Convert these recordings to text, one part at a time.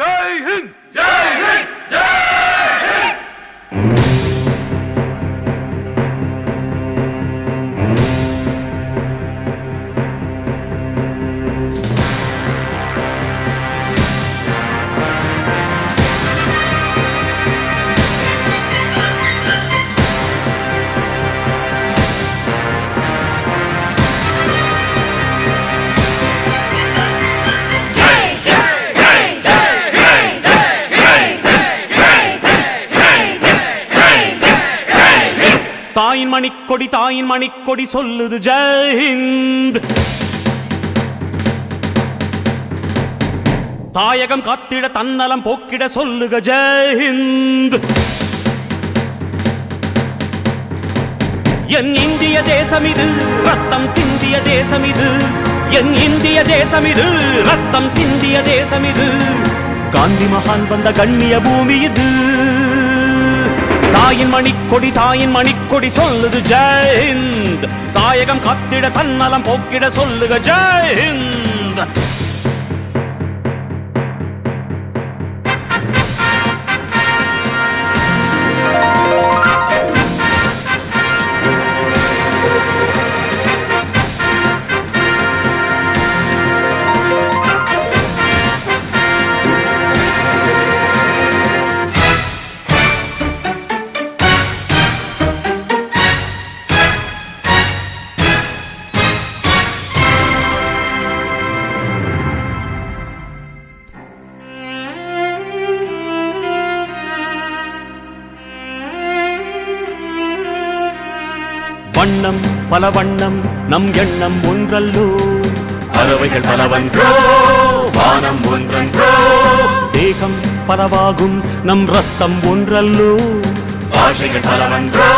ஜெய் ஹிந்த் ஜெய் ஹிந்த் ஜெய் ஹிந்த். தாயின் மணிக்கொடி தாயின் மணிக்கொடி சொல்லுது ஜெய் ஹிந்த். தாயகம் காத்திட தன்னலம் போக்கிட சொல்லுக ஜெய் ஹிந்த். என் இந்திய தேசம் இது ரத்தம் சிந்திய தேசம் இது. என் இந்திய தேசம் இது ரத்தம் சிந்திய தேசம் இது. காந்தி மகான் வந்த கண்ணிய பூமி இது. தாயின் மணிக்கொடி சொல்லுது ஜெய் ஹிந்த். தாயகம் காத்திட தன்னலம் போக்கிட சொல்லுக ஜெய் ஹிந்த். வண்ணம் பல வண்ணம் நம் எண்ணம் ஒன்றல்லோ. பறவைகள் பலவன்றோ வானம் ஒன்றன்றோ. தேகம் பலவாகும் நம் ரத்தம் ஒன்றல்லோ. பாஷைகள் பலவன்றோ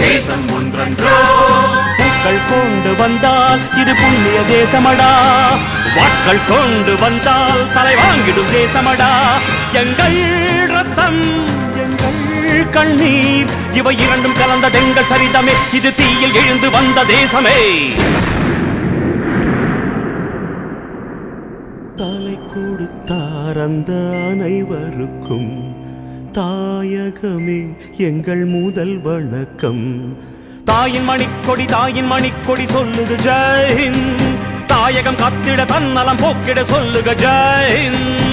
தேசம் ஒன்றன்றோ. பூக்கள் கொண்டு வந்தால் இது புண்ணிய தேசமடா. வாட்கள் கொண்டு வந்தால் தலை வாங்கிடும் தேசமடா. எங்கள் ரத்தம் எங்கள் கண்ணீர் இவை இரண்டும் கலந்த எங்கள் சரிதமே. இது தீயில் எழுந்து வந்த தேசமே. தலை கொடுத்தார் அந்த அனைவருக்கும் தாயகமே எங்கள் முதல் வணக்கம். தாயின் மணிக்கொடி சொல்லுது ஜெய் ஹிந்த். தாயகம் காத்திட தன்னலம் போக்கிட சொல்லுக ஜெய் ஹிந்த்.